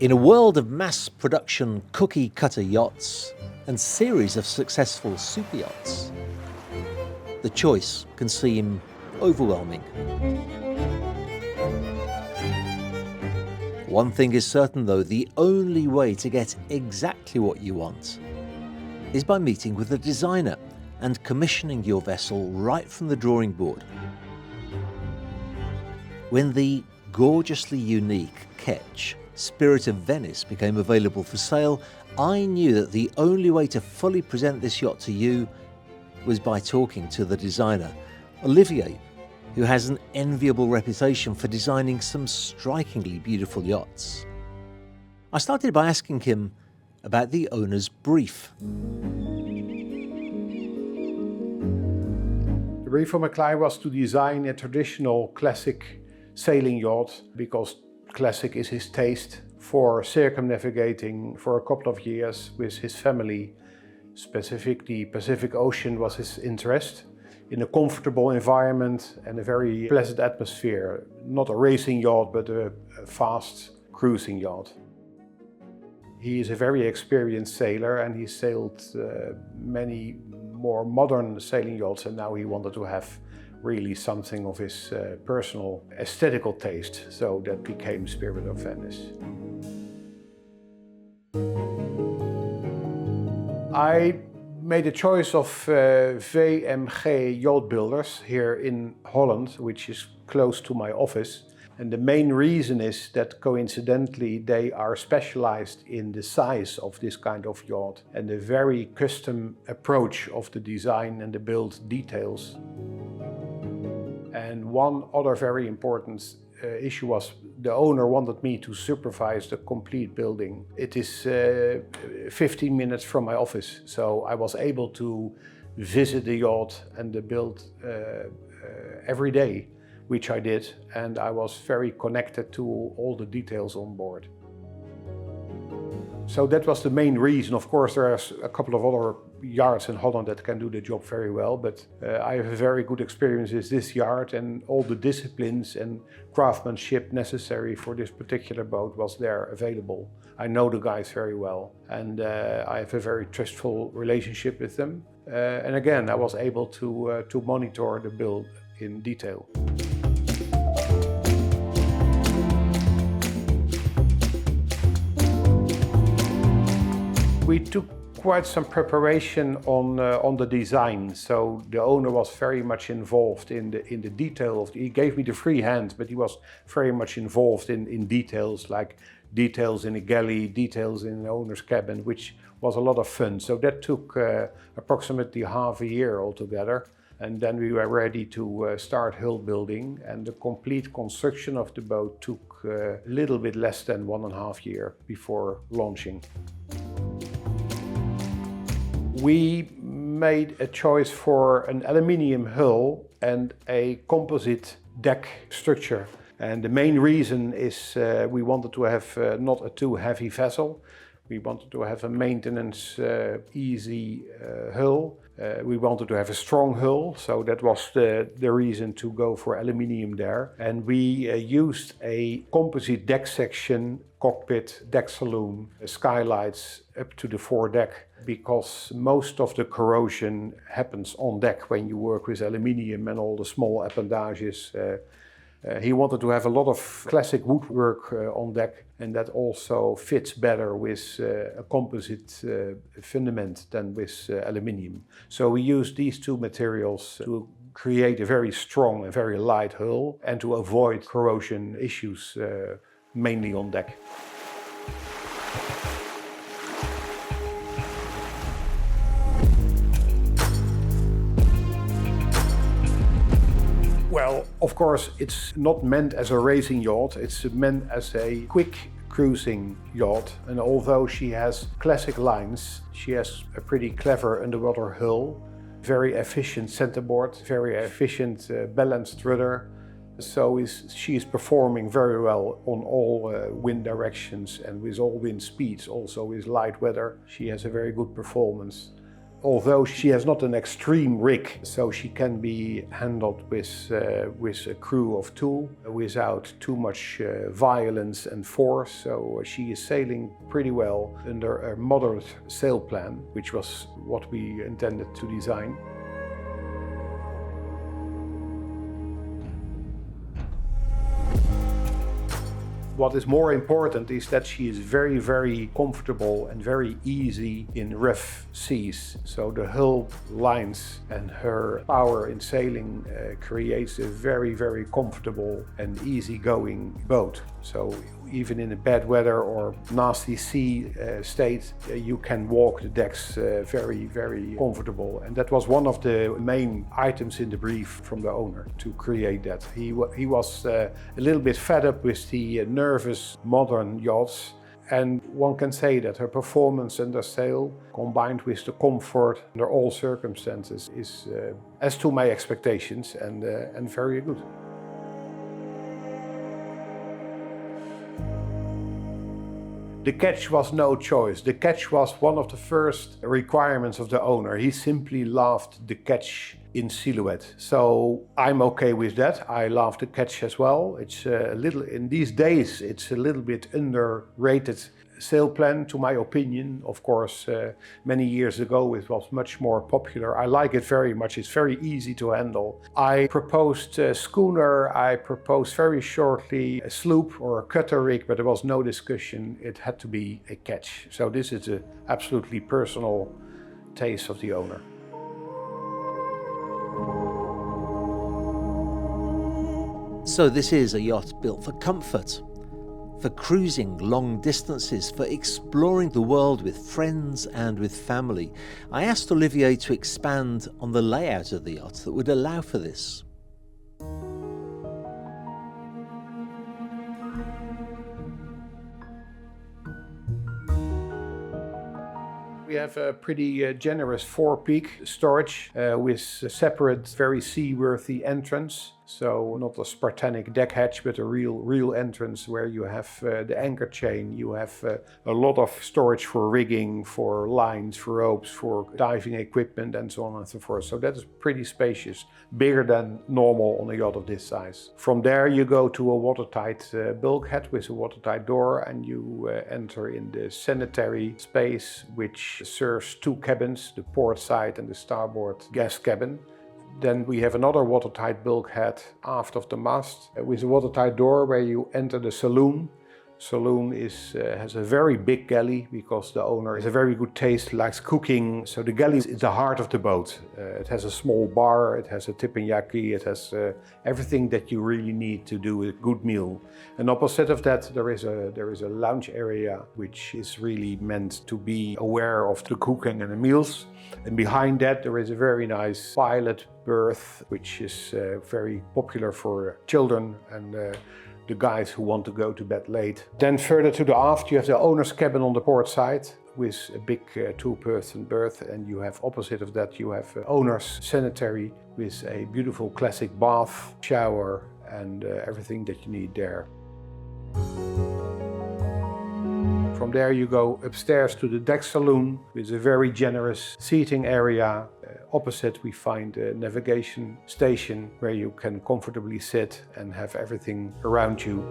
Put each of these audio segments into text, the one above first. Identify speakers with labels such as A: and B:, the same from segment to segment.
A: In a world of mass production cookie cutter yachts and series of successful super yachts, the choice can seem overwhelming. One thing is certain though, the only way to get exactly what you want is by meeting with a designer and commissioning your vessel right from the drawing board. When the gorgeously unique ketch Spirit of Venice became available for sale, I knew that the only way to fully present this yacht to you was by talking to the designer, Olivier, who has an enviable reputation for designing some strikingly beautiful yachts. I started by asking him about the owner's brief.
B: The brief from my client was to design a traditional classic sailing yacht, because classic is his taste, for circumnavigating for a couple of years with his family. Specifically, Pacific Ocean was his interest, in a comfortable environment and a very pleasant atmosphere. Not a racing yacht, but a fast cruising yacht. He is a very experienced sailor and he sailed many more modern sailing yachts, and now he wanted to have really something of his personal aesthetical taste, so that became Spirit of Venice. I made a choice of VMG yacht builders here in Holland, which is close to my office. And the main reason is that coincidentally they are specialized in the size of this kind of yacht and the very custom approach of the design and the build details. And one other very important issue was the owner wanted me to supervise the complete building. It is 15 minutes from my office, so I was able to visit the yacht and the build every day, which I did, and I was very connected to all the details on board. So that was the main reason. Of course, there are a couple of other yards in Holland that can do the job very well, but I have a very good experience with this yard, and all the disciplines and craftsmanship necessary for this particular boat was there available. I know the guys very well, and I have a very trustful relationship with them. And again, I was able to monitor the build in detail. We took quite some preparation on the design, so the owner was very much involved in the detail of. He gave me the free hand, but he was very much involved in details, like details in a galley, details in the owner's cabin, which was a lot of fun. So that took approximately half a year altogether, and then we were ready to start hull building, and the complete construction of the boat took a little bit less than 1.5 years before launching. We made a choice for an aluminium hull and a composite deck structure. And the main reason is we wanted to have not a too heavy vessel. We wanted to have a maintenance easy hull. We wanted to have a strong hull, so that was the reason to go for aluminium there. And we used a composite deck section, cockpit, deck saloon, skylights up to the foredeck, because most of the corrosion happens on deck when you work with aluminium and all the small appendages. He wanted to have a lot of classic woodwork on deck, and that also fits better with a composite fundament than with aluminium. So we used these two materials to create a very strong and very light hull and to avoid corrosion issues, mainly on deck. Well, of course, it's not meant as a racing yacht, it's meant as a quick cruising yacht. And although she has classic lines, she has a pretty clever underwater hull, very efficient centerboard, very efficient balanced rudder. So she is performing very well on all wind directions and with all wind speeds, also with light weather. She has a very good performance. although she has not an extreme rig, so she can be handled with a crew of two without too much violence and force. So she is sailing pretty well under a moderate sail plan, which was what we intended to design. What is more important is that she is very, very comfortable and very easy in rough seas. So the hull lines and her power in sailing creates a very, very comfortable and easygoing boat. So even in a bad weather or nasty sea state, you can walk the decks very, very comfortable. And that was one of the main items in the brief from the owner to create that. He was a little bit fed up with the nervous modern yachts. And one can say that her performance under sail, combined with the comfort under all circumstances, is as to my expectations and very good. The ketch was no choice. The ketch was one of the first requirements of the owner. He simply loved the ketch in silhouette. So I'm okay with that. I love the ketch as well. It's a little, in these days, it's a little bit underrated sail plan, to my opinion. Of course, many years ago it was much more popular. I like it very much. It's very easy to handle. I proposed a schooner. I proposed very shortly a sloop or a cutter rig, but there was no discussion. It had to be a ketch. So this is an absolutely personal taste of the owner.
A: So this is a yacht built for comfort, for cruising long distances, for exploring the world with friends and with family. I asked Olivier to expand on the layout of the yacht that would allow for this.
B: We have a pretty generous four-peak storage with a separate, very seaworthy entrance. So not a Spartanic deck hatch, but a real entrance where you have the anchor chain. You have a lot of storage for rigging, for lines, for ropes, for diving equipment, and so on and so forth. So that is pretty spacious, bigger than normal on a yacht of this size. From there you go to a watertight bulkhead with a watertight door, and you enter in the sanitary space, which serves two cabins, the port side and the starboard gas cabin. Then we have another watertight bulkhead aft of the mast with a watertight door where you enter the saloon. Saloon has a very big galley because the owner has a very good taste, likes cooking. So the galley is the heart of the boat. It has a small bar, it has a teppanyaki, it has everything that you really need to do a good meal. And opposite of that there is a lounge area which is really meant to be aware of the cooking and the meals. And behind that there is a very nice pilot berth which is very popular for children and the guys who want to go to bed late. Then further to the aft you have the owner's cabin on the port side with a big two-person berth, and you have opposite of that you have owner's sanitary with a beautiful classic bath, shower and everything that you need there. From there you go upstairs to the deck saloon with a very generous seating area. Opposite we find a navigation station where you can comfortably sit and have everything around you.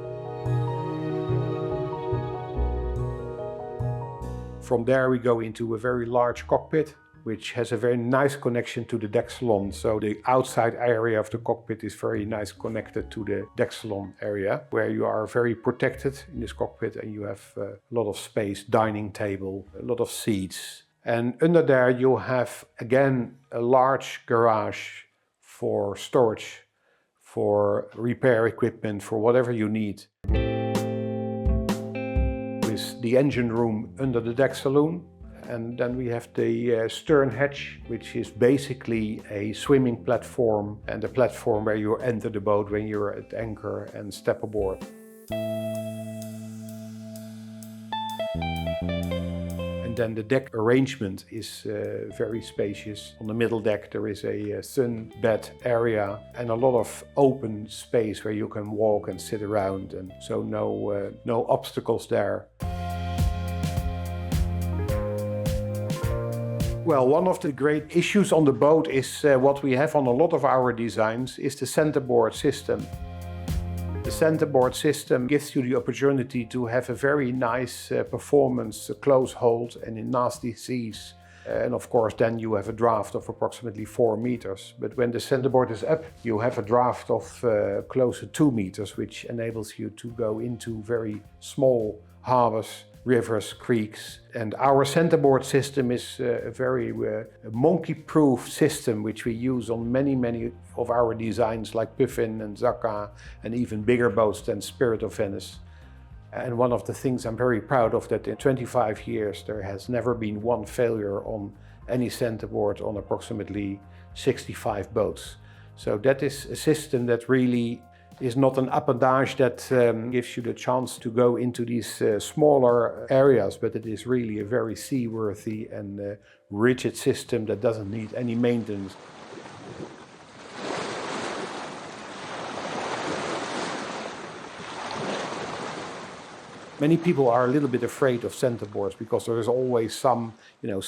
B: From there we go into a very large cockpit which has a very nice connection to the deck salon. So the outside area of the cockpit is very nice connected to the deck salon area where you are very protected in this cockpit, and you have a lot of space, dining table, a lot of seats. And under there you have again a large garage for storage, for repair equipment, for whatever you need. With the engine room under the deck saloon. And then we have the stern hatch, which is basically a swimming platform and a platform where you enter the boat when you're at anchor and step aboard. And then the deck arrangement is very spacious. On the middle deck there is a sun bed area and a lot of open space where you can walk and sit around, and so no obstacles there. Well, one of the great issues on the boat is what we have on a lot of our designs is the centerboard system. The centerboard system gives you the opportunity to have a very nice performance, close hold and in nasty seas. And of course then you have a draft of approximately 4 meters. But when the centerboard is up, you have a draft of close to 2 meters, which enables you to go into very small harbors, rivers, creeks. And our centerboard system is a very monkey-proof system which we use on many of our designs like Puffin and Zakka and even bigger boats than Spirit of Venice. And one of the things I'm very proud of that in 25 years there has never been one failure on any centerboard on approximately 65 boats. So that is a system that really is not an appendage that gives you the chance to go into these smaller areas, but it is really a very seaworthy and rigid system that doesn't need any maintenance. Many people are a little bit afraid of centerboards because there is always some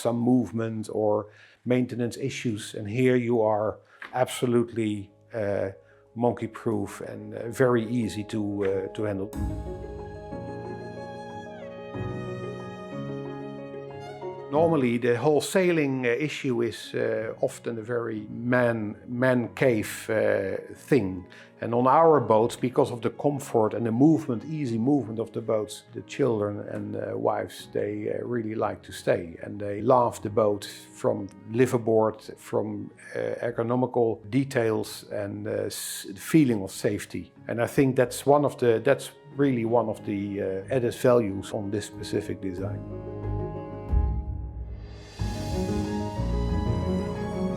B: movement or maintenance issues, and here you are absolutely monkey-proof and very easy to handle. Normally the whole sailing issue is often a very man cave thing. And on our boats, because of the comfort and the movement, easy movement of the boats, the children and wives, they really like to stay. And they love the boat from liveaboard, from ergonomical details and the feeling of safety. And I think that's really one of the added values on this specific design.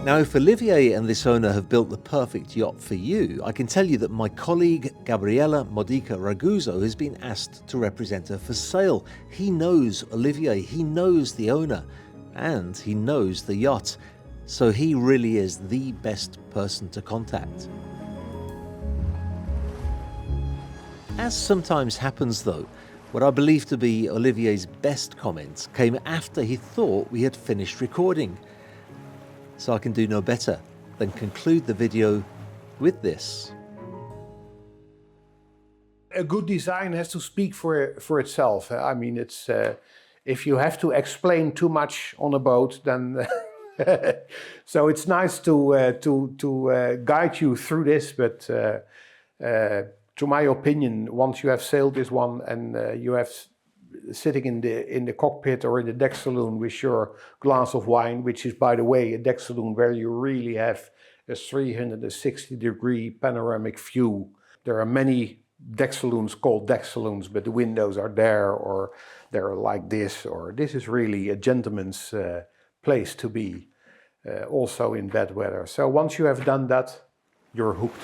A: Now, if Olivier and this owner have built the perfect yacht for you, I can tell you that my colleague Gabriella Modica Raguso has been asked to represent her for sale. He knows Olivier, he knows the owner, and he knows the yacht. So he really is the best person to contact. As sometimes happens though, what I believe to be Olivier's best comments came after he thought we had finished recording. So I can do no better than conclude the video with this.
B: A good design has to speak for itself. I mean, it's if you have to explain too much on a boat, then so it's nice to guide you through this. But to my opinion, once you have sailed this one and you have sitting in the cockpit or in the deck saloon with your glass of wine, which is, by the way, a deck saloon where you really have a 360-degree panoramic view. There are many deck saloons called deck saloons, but the windows are there or they're like this, or this is really a gentleman's place to be, also in bad weather. So once you have done that, you're hooked.